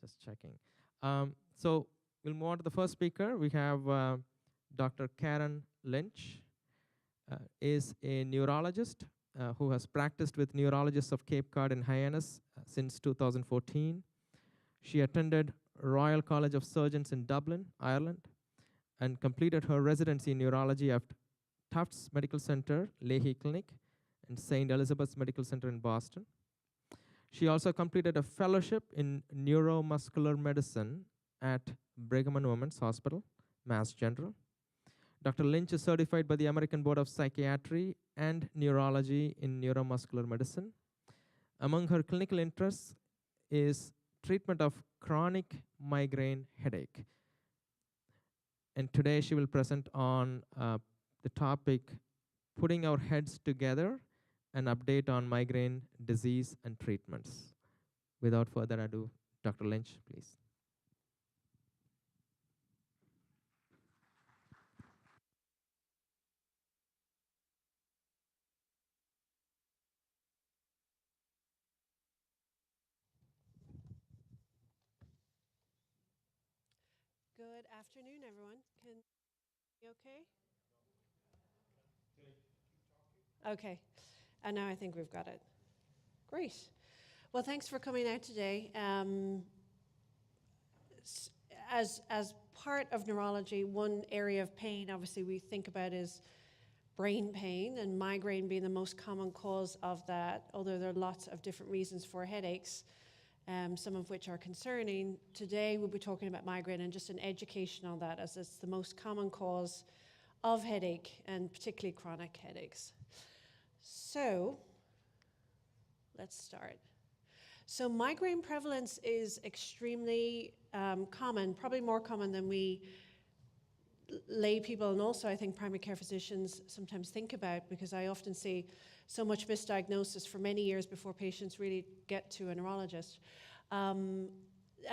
Just checking. So we'll move on to the first speaker. We have Dr. Karen Lynch, is a neurologist who has practiced with neurologists of Cape Cod and Hyannis since 2014. She attended Royal College of Surgeons in Dublin, Ireland, and completed her residency in neurology at Tufts Medical Center, Leahy Clinic, and St. Elizabeth's Medical Center in Boston. She also completed a fellowship in neuromuscular medicine at Brigham and Women's Hospital, Mass General. Dr. Lynch is certified by the American Board of Psychiatry and Neurology in neuromuscular medicine. Among her clinical interests is treatment of chronic migraine headache. And today she will present on the topic, putting our heads together, an update on migraine disease and treatments. Without further ado, Dr. Lynch, please. Good afternoon, everyone. Can you okay? Okay. And now I think we've got it. Great. Well, thanks for coming out today. As part of neurology, one area of pain, obviously, we think about is brain pain, and migraine being the most common cause of that, although there are lots of different reasons for headaches. Some of which are concerning. Today we'll be talking about migraine and just an education on that, as it's the most common cause of headache, and particularly chronic headaches. So let's start. So migraine prevalence is extremely common, probably more common than we lay people, and also I think primary care physicians sometimes think about, because I often see so much misdiagnosis for many years before patients really get to a neurologist. And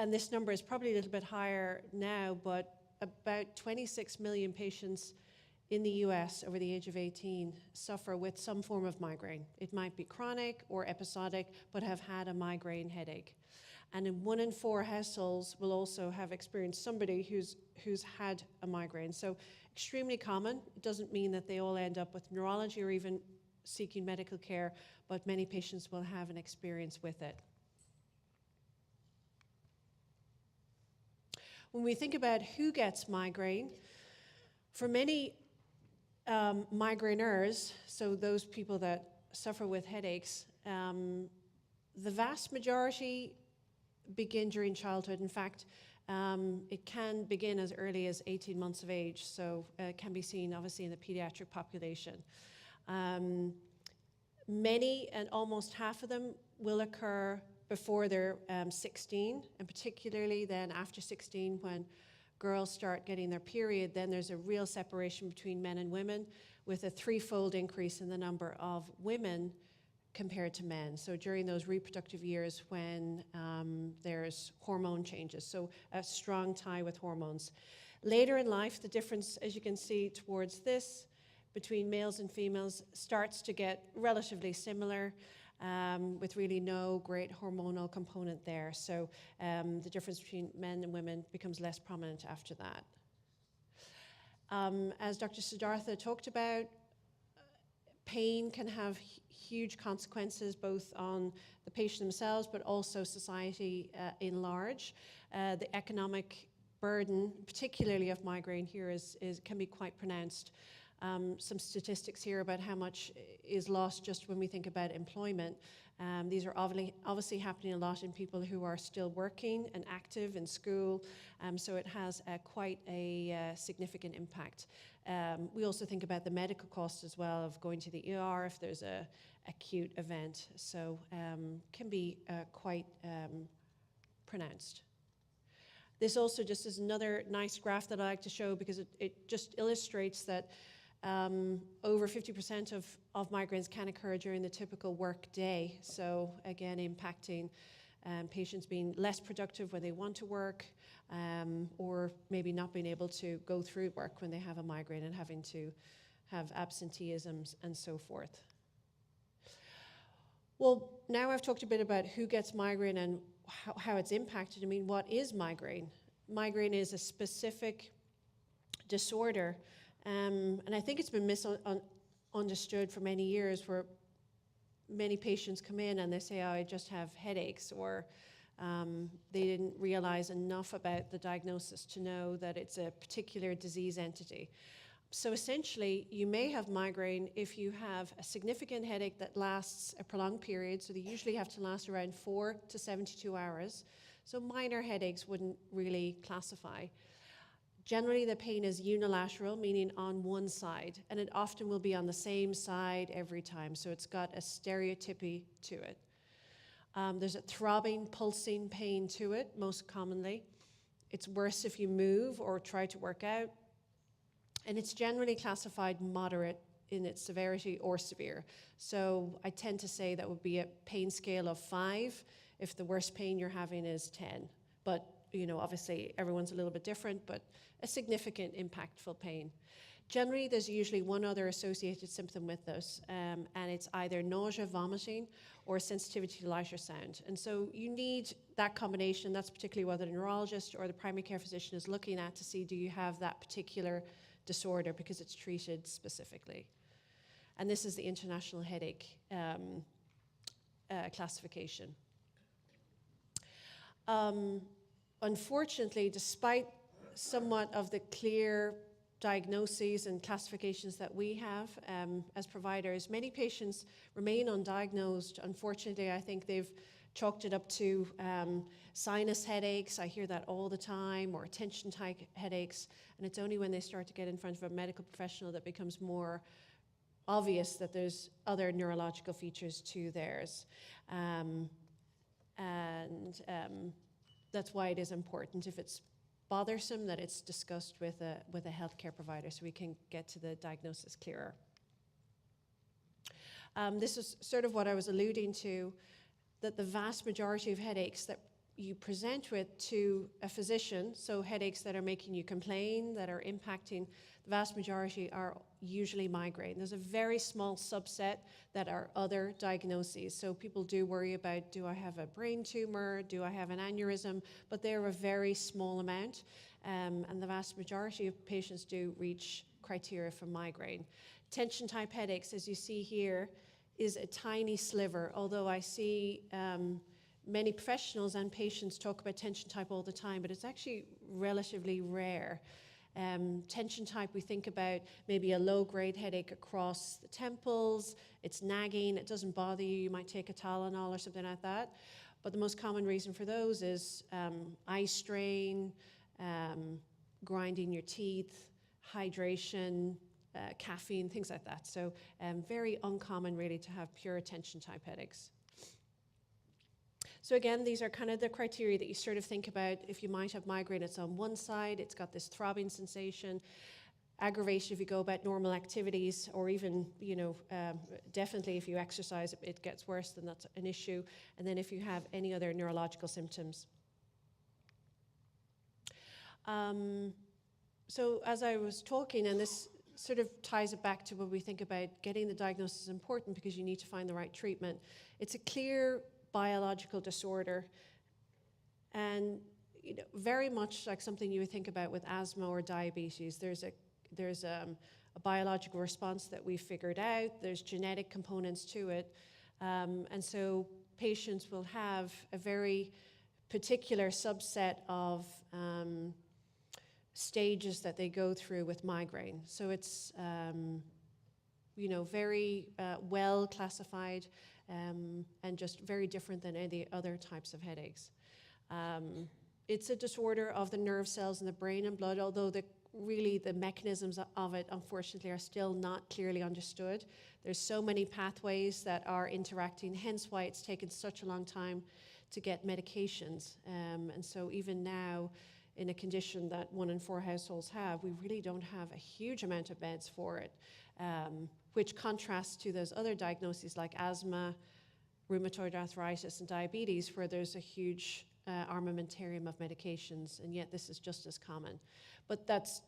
this number is probably a little bit higher now, but about 26 million patients in the US over the age of 18 suffer with some form of migraine. It might be chronic or episodic, but have had a migraine headache. And in 1 in 4 households will also have experienced somebody who's had a migraine. So extremely common. It doesn't mean that they all end up with neurology or even seeking medical care, but many patients will have an experience with it. When we think about who gets migraine, for many migraineurs, so those people that suffer with headaches, the vast majority begin during childhood. In fact, it can begin as early as 18 months of age, so it can be seen obviously in the pediatric population. Many, and almost half of them, will occur before they're 16, and particularly then after 16, when girls start getting their period, then there's a real separation between men and women, with a 3-fold increase in the number of women compared to men. So during those reproductive years when there's hormone changes, so a strong tie with hormones. Later in life, the difference, as you can see towards this, between males and females starts to get relatively similar, with really no great hormonal component there. So the difference between men and women becomes less prominent after that. As Dr. Siddhartha talked about, pain can have huge consequences both on the patient themselves, but also society in large. The economic burden, particularly of migraine here, can be quite pronounced. Some statistics here about how much is lost just when we think about employment. These are obviously happening a lot in people who are still working and active in school, so it has quite a significant impact. We also think about the medical costs as well of going to the ER if there's an acute event, so can be quite pronounced. This also just is another nice graph that I like to show, because it just illustrates that over 50% of migraines can occur during the typical work day. So again, impacting patients being less productive when they want to work, or maybe not being able to go through work when they have a migraine and having to have absenteeisms and so forth. Well, now I've talked a bit about who gets migraine and how it's impacted. I mean, what is migraine? Migraine is a specific disorder, and I think it's been misunderstood for many years, where many patients come in and they say, oh, I just have headaches, or they didn't realize enough about the diagnosis to know that it's a particular disease entity. So essentially, you may have migraine if you have a significant headache that lasts a prolonged period. So they usually have to last around 4 to 72 hours. So minor headaches wouldn't really classify. Generally, the pain is unilateral, meaning on one side, and it often will be on the same side every time. So it's got a stereotypy to it. There's a throbbing, pulsing pain to it, most commonly. It's worse if you move or try to work out. And it's generally classified moderate in its severity or severe. So I tend to say that would be a pain scale of 5 if the worst pain you're having is 10. But, you know, obviously everyone's a little bit different, but a significant, impactful pain. Generally, there's usually one other associated symptom with this, and it's either nausea, vomiting, or sensitivity to light or sound. And so you need that combination. That's particularly what the neurologist or the primary care physician is looking at to see, do you have that particular disorder, because it's treated specifically. And this is the International Headache classification. Unfortunately, despite somewhat of the clear diagnoses and classifications that we have as providers, many patients remain undiagnosed. Unfortunately, I think they've chalked it up to sinus headaches. I hear that all the time, or tension-type headaches. And it's only when they start to get in front of a medical professional that becomes more obvious that there's other neurological features to theirs. That's why it is important, if it's bothersome, that it's discussed with a healthcare provider so we can get to the diagnosis clearer. This is sort of what I was alluding to, that the vast majority of headaches that you present with to a physician, so headaches that are making you complain, that are impacting, the vast majority are usually migraine. There's a very small subset that are other diagnoses. So people do worry about, do I have a brain tumor? Do I have an aneurysm? But they're a very small amount. And the vast majority of patients do reach criteria for migraine. Tension-type headaches, as you see here, is a tiny sliver, although I see many professionals and patients talk about tension type all the time, but it's actually relatively rare. Tension type, we think about maybe a low-grade headache across the temples, it's nagging, it doesn't bother you, you might take a Tylenol or something like that. But the most common reason for those is eye strain, grinding your teeth, hydration, caffeine, things like that. So very uncommon really to have pure tension type headaches. So again, these are kind of the criteria that you sort of think about. If you might have migraine, it's on one side, it's got this throbbing sensation. Aggravation if you go about normal activities, or even, you know, definitely if you exercise, it gets worse, then that's an issue. And then if you have any other neurological symptoms. So as I was talking, and this sort of ties it back to what we think about getting the diagnosis is important because you need to find the right treatment. It's a clear biological disorder, and you know, very much like something you would think about with asthma or diabetes. There's a biological response that we figured out. There's genetic components to it, and so patients will have a very particular subset of stages that they go through with migraine. So it's you know, very well classified. And just very different than any other types of headaches. It's a disorder of the nerve cells in the brain and blood, although really the mechanisms of it, unfortunately, are still not clearly understood. There's so many pathways that are interacting, hence why it's taken such a long time to get medications. And so even now, in a condition that 1 in 4 households have, we really don't have a huge amount of beds for it. Which contrasts to those other diagnoses like asthma, rheumatoid arthritis, and diabetes, where there's a huge armamentarium of medications, and yet this is just as common. But that's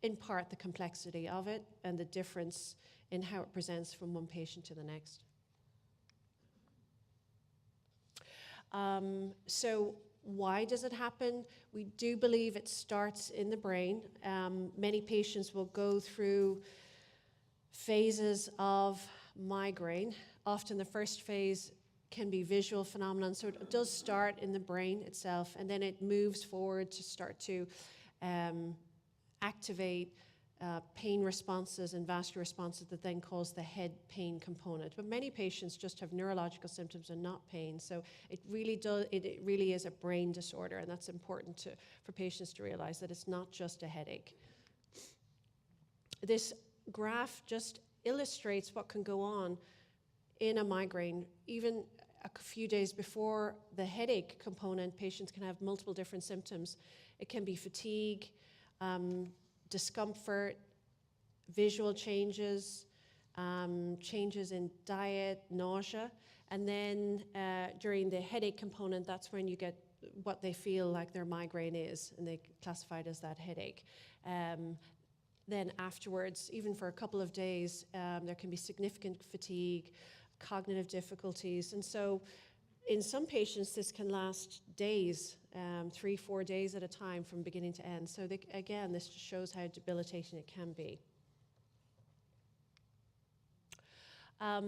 in part the complexity of it and the difference in how it presents from one patient to the next. So why does it happen? We do believe it starts in the brain. Many patients will go through phases of migraine. Often the first phase can be visual phenomenon, so it does start in the brain itself, and then it moves forward to start to activate pain responses and vascular responses that then cause the head pain component. But many patients just have neurological symptoms and not pain, so it really is a brain disorder, and that's important for patients to realize that it's not just a headache. This graph just illustrates what can go on in a migraine. Even a few days before the headache component, patients can have multiple different symptoms. It can be fatigue, discomfort, visual changes, changes in diet, nausea, and then during the headache component, that's when you get what they feel like their migraine is, and they classify it as that headache. Then afterwards, even for a couple of days, there can be significant fatigue, cognitive difficulties, and so in some patients this can last days, 3-4 days at a time from beginning to end. So again, this just shows how debilitating it can be.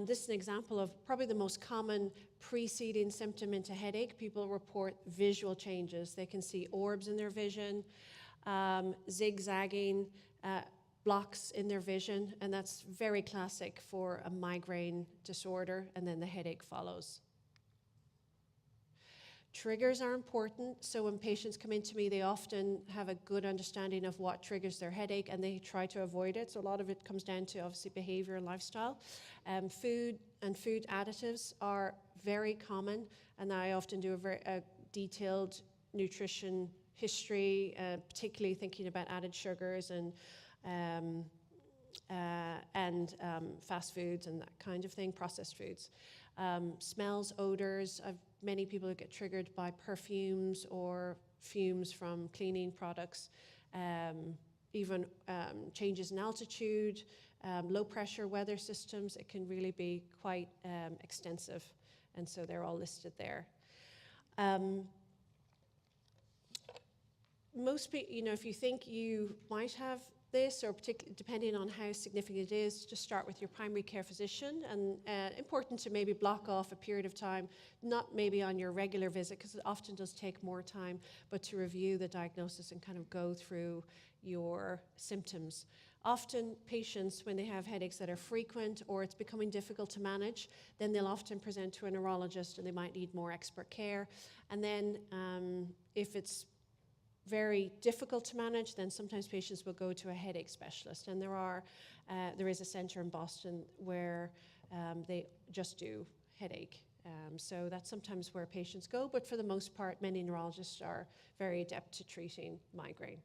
This is an example of probably the most common preceding symptom into headache. People report visual changes. They can see orbs in their vision, zigzagging, blocks in their vision, and that's very classic for a migraine disorder, and then the headache follows. Triggers are important, so when patients come into me, they often have a good understanding of what triggers their headache, and they try to avoid it. So a lot of it comes down to obviously behavior and lifestyle. Food and food additives are very common, and I often do a detailed nutrition history, particularly thinking about added sugars and fast foods and that kind of thing, processed foods. Smells, odors. Many people get triggered by perfumes or fumes from cleaning products. Even changes in altitude, low pressure weather systems. It can really be quite extensive, and so they're all listed there. Most people, if you think you might have this, or particularly depending on how significant it is, just start with your primary care physician, and important to maybe block off a period of time, not maybe on your regular visit, because it often does take more time, but to review the diagnosis and kind of go through your symptoms. Often patients, when they have headaches that are frequent or it's becoming difficult to manage, then they'll often present to a neurologist and they might need more expert care. And then if it's very difficult to manage, then sometimes patients will go to a headache specialist. And there is a center in Boston where they just do headache. So that's sometimes where patients go, but for the most part, many neurologists are very adept to treating migraine.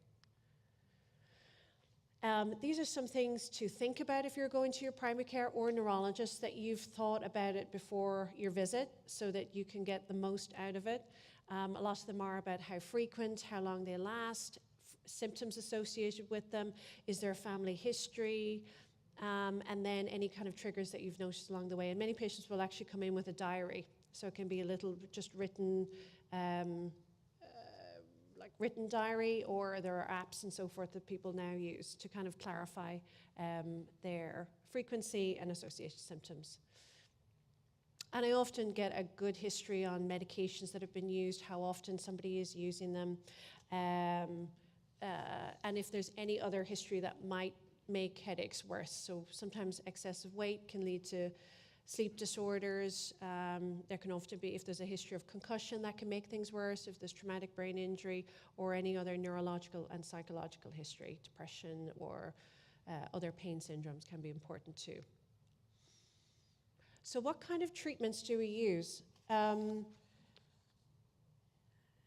These are some things to think about if you're going to your primary care or neurologist, that you've thought about it before your visit so that you can get the most out of it. A lot of them are about how frequent, how long they last, symptoms associated with them, is there a family history, and then any kind of triggers that you've noticed along the way. And many patients will actually come in with a diary, so it can be a little just written, like written diary, or there are apps and so forth that people now use to kind of clarify their frequency and associated symptoms. And I often get a good history on medications that have been used, how often somebody is using them, and if there's any other history that might make headaches worse. So sometimes excessive weight can lead to sleep disorders. There can often be, if there's a history of concussion, that can make things worse. If there's traumatic brain injury or any other neurological and psychological history, depression or other pain syndromes can be important too. So what kind of treatments do we use?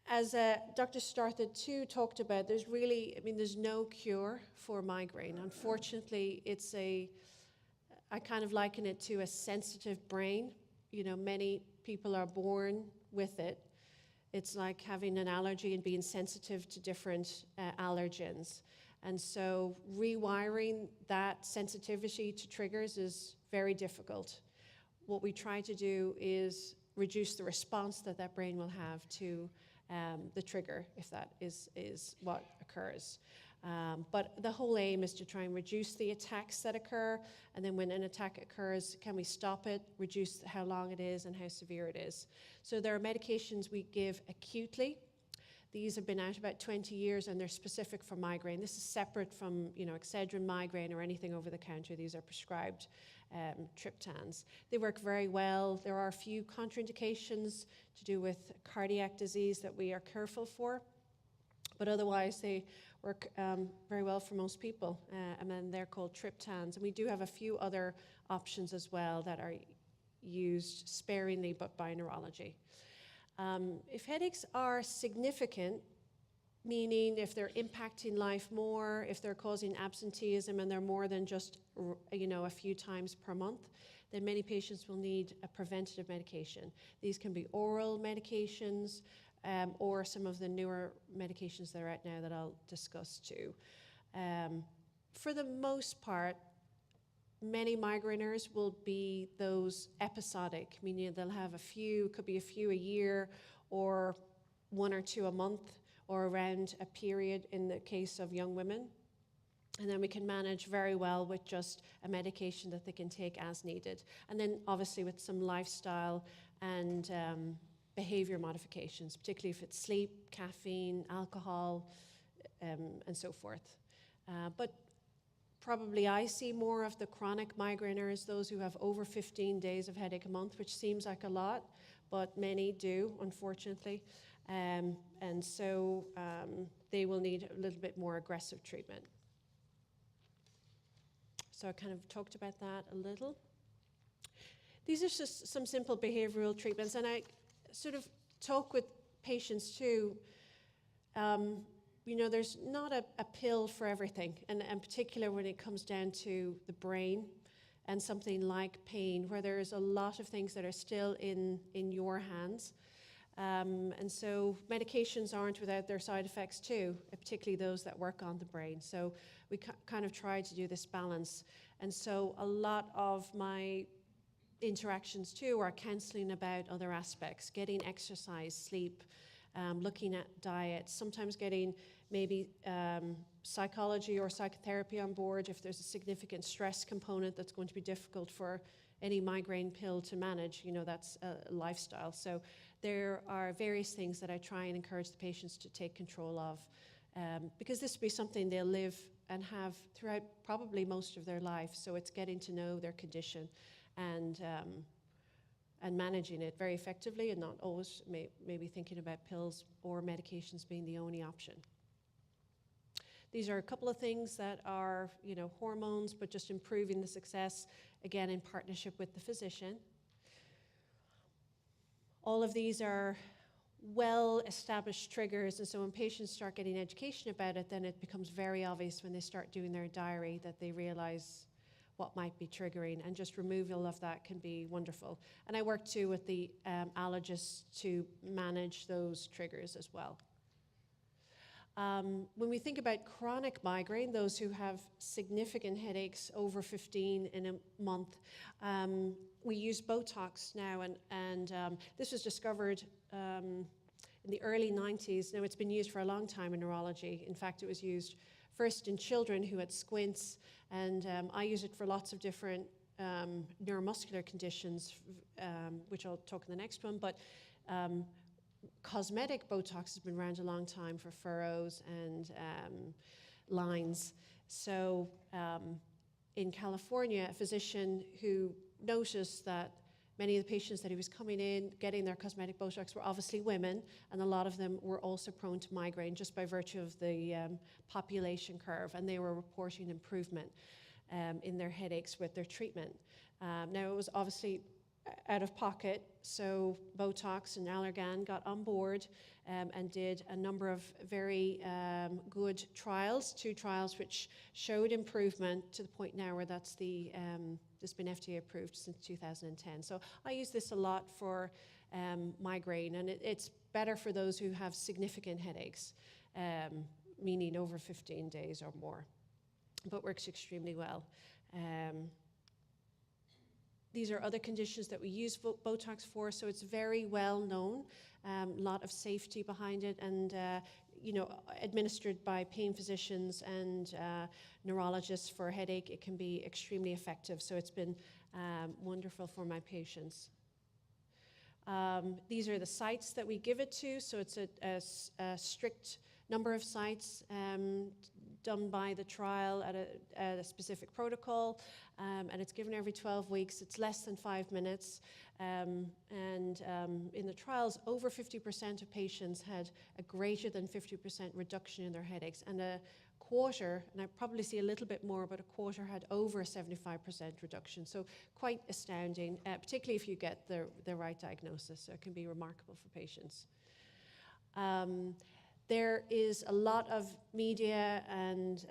As Dr. Starthed too talked about, there's no cure for migraine. Unfortunately, I kind of liken it to a sensitive brain. Many people are born with it. It's like having an allergy and being sensitive to different allergens. And so rewiring that sensitivity to triggers is very difficult. What we try to do is reduce the response that that brain will have to the trigger, if that is what occurs. But the whole aim is to try and reduce the attacks that occur, and then when an attack occurs, can we stop it, reduce how long it is and how severe it is. So there are medications we give acutely. These have been out about 20 years and they're specific for migraine. This is separate from, Excedrin migraine or anything over the counter. These are prescribed triptans. They work very well. There are a few contraindications to do with cardiac disease that we are careful for, but otherwise they work very well for most people, and then they're called triptans. And we do have a few other options as well that are used sparingly but by neurology. If headaches are significant, meaning if they're impacting life more, if they're causing absenteeism and they're more than just a few times per month, then many patients will need a preventative medication. These can be oral medications or some of the newer medications that are out now that I'll discuss too. For the most part, many migraineurs will be those episodic, meaning they'll have could be a few a year or 1 or 2 a month or around a period in the case of young women. And then we can manage very well with just a medication that they can take as needed. And then obviously with some lifestyle and behavior modifications, particularly if it's sleep, caffeine, alcohol, and so forth. But probably I see more of the chronic migraineurs, those who have over 15 days of headache a month, which seems like a lot, but many do, unfortunately. And so they will need a little bit more aggressive treatment. So I kind of talked about that a little. These are just some simple behavioral treatments, and I sort of talk with patients too. There's not a pill for everything, and in particular when it comes down to the brain and something like pain, where there's a lot of things that are still in your hands. And so medications aren't without their side effects too, particularly those that work on the brain. So we kind of try to do this balance. And so a lot of my interactions too are counseling about other aspects, getting exercise, sleep, looking at diet, sometimes getting maybe psychology or psychotherapy on board if there's a significant stress component that's going to be difficult for any migraine pill to manage. That's a lifestyle. So there are various things that I try and encourage the patients to take control of, because this will be something they'll live and have throughout probably most of their life. So it's getting to know their condition and managing it very effectively, and not always maybe thinking about pills or medications being the only option. These are a couple of things that are, hormones, but just improving the success, again, in partnership with the physician. All of these are well-established triggers, and so when patients start getting education about it, then it becomes very obvious when they start doing their diary that they realize what might be triggering, and just removal of that can be wonderful. And I work too with the allergists to manage those triggers as well. When we think about chronic migraine, those who have significant headaches over 15 in a month, we use Botox now, and this was discovered in the early 90s. Now, it's been used for a long time in neurology. In fact, it was used first in children who had squints, and I use it for lots of different neuromuscular conditions, which I'll talk in the next one, but cosmetic Botox has been around a long time for furrows and lines. So in California, a physician who noticed that many of the patients that he was coming in, getting their cosmetic Botox, were obviously women, and a lot of them were also prone to migraine just by virtue of the population curve, and they were reporting improvement in their headaches with their treatment. Now, it was obviously out of pocket, so Botox and Allergan got on board and did a number of very good trials, 2 trials which showed improvement to the point now where that's been FDA approved since 2010. So I use this a lot for migraine, and it's better for those who have significant headaches, meaning over 15 days or more, but works extremely well. These are other conditions that we use Botox for, so it's very well known. A lot of safety behind it, and administered by pain physicians and neurologists for headache, it can be extremely effective. So it's been wonderful for my patients. These are the sites that we give it to. So it's a strict number of sites done by the trial at a specific protocol, and it's given every 12 weeks. It's less than 5 minutes. In the trials, over 50% of patients had a greater than 50% reduction in their headaches, and a quarter, and I probably see a little bit more, but a quarter had over a 75% reduction. So quite astounding, particularly if you get the right diagnosis. So it can be remarkable for patients. There is a lot of media and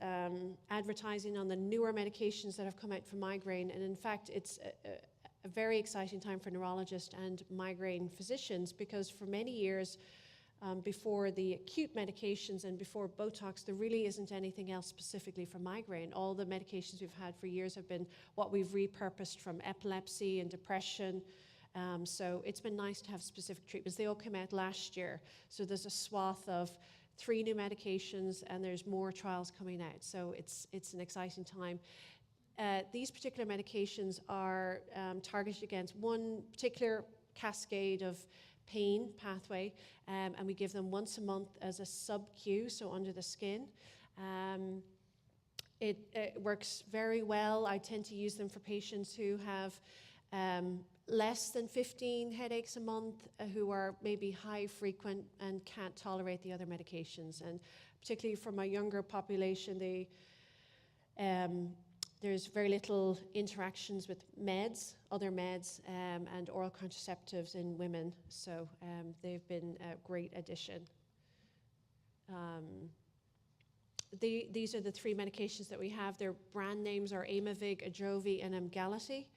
advertising on the newer medications that have come out for migraine, and in fact, it's a very exciting time for neurologists and migraine physicians, because for many years, before the acute medications and before Botox, there really isn't anything else specifically for migraine. All the medications we've had for years have been what we've repurposed from epilepsy and depression. So it's been nice to have specific treatments. They all came out last year. So there's a swath of 3 new medications, and there's more trials coming out. So it's an exciting time. These particular medications are targeted against one particular cascade of pain pathway, and we give them once a month as a sub-Q, so under the skin. It works very well. I tend to use them for patients who have less than 15 headaches a month, who are maybe high frequent and can't tolerate the other medications. And particularly for my younger population, there's very little interactions with meds, other meds, and oral contraceptives in women. So they've been a great addition. These are the 3 medications that we have. Their brand names are Aimovig, Ajovy, and Emgality.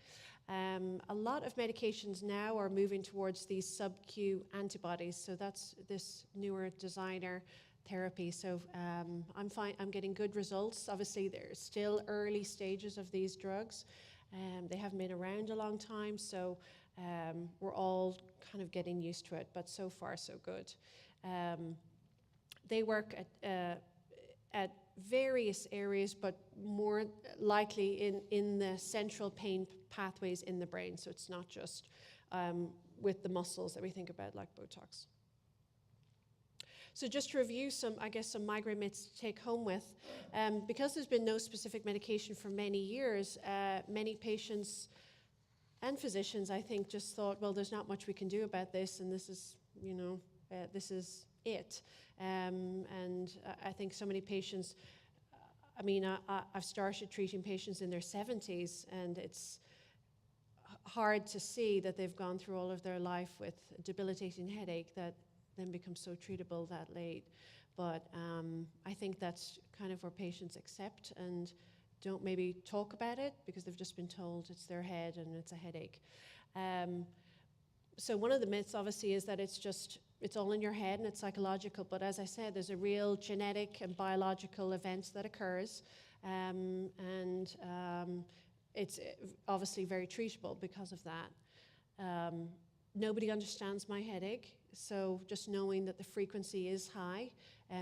A lot of medications now are moving towards these sub-Q antibodies. So that's this newer designer therapy. So I'm getting good results. Obviously, they're still early stages of these drugs. They haven't been around a long time, so we're all kind of getting used to it, but so far so good. They work at various areas, but more likely in the central pain pathways in the brain. So it's not just with the muscles that we think about, like Botox. So just to review some migraine myths to take home with, because there's been no specific medication for many years, many patients and physicians, I think, just thought, well, there's not much we can do about this, and this is, this is it. And I think so many patients, I've started treating patients in their 70s, and it's hard to see that they've gone through all of their life with a debilitating headache that then becomes so treatable that late. But I think that's kind of where patients accept and don't maybe talk about it because they've just been told it's their head and it's a headache. So one of the myths obviously is that it's all in your head and it's psychological, but as I said, there's a real genetic and biological event that occurs, and it's obviously very treatable because of that. Nobody understands my headache, so just knowing that the frequency is high,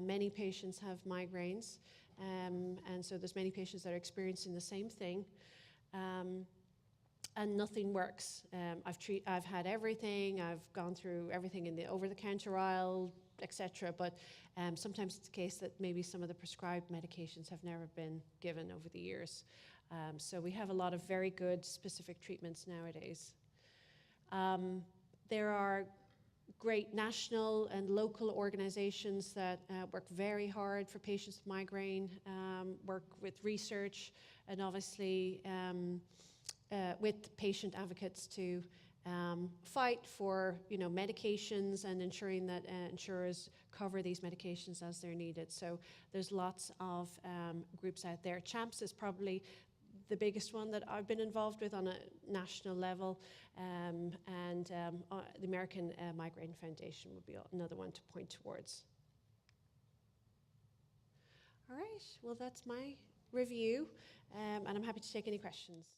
many patients have migraines, and so there's many patients that are experiencing the same thing. And nothing works. I've had everything. I've gone through everything in the over-the-counter aisle, etc. But sometimes it's the case that maybe some of the prescribed medications have never been given over the years. So we have a lot of very good specific treatments nowadays. There are great national and local organizations that work very hard for patients with migraine, work with research, and obviously with patient advocates to fight for medications and ensuring that insurers cover these medications as they're needed. So there's lots of groups out there. CHAMPS is probably the biggest one that I've been involved with on a national level, and the American Migraine Foundation would be another one to point towards. All right, well, that's my review, and I'm happy to take any questions.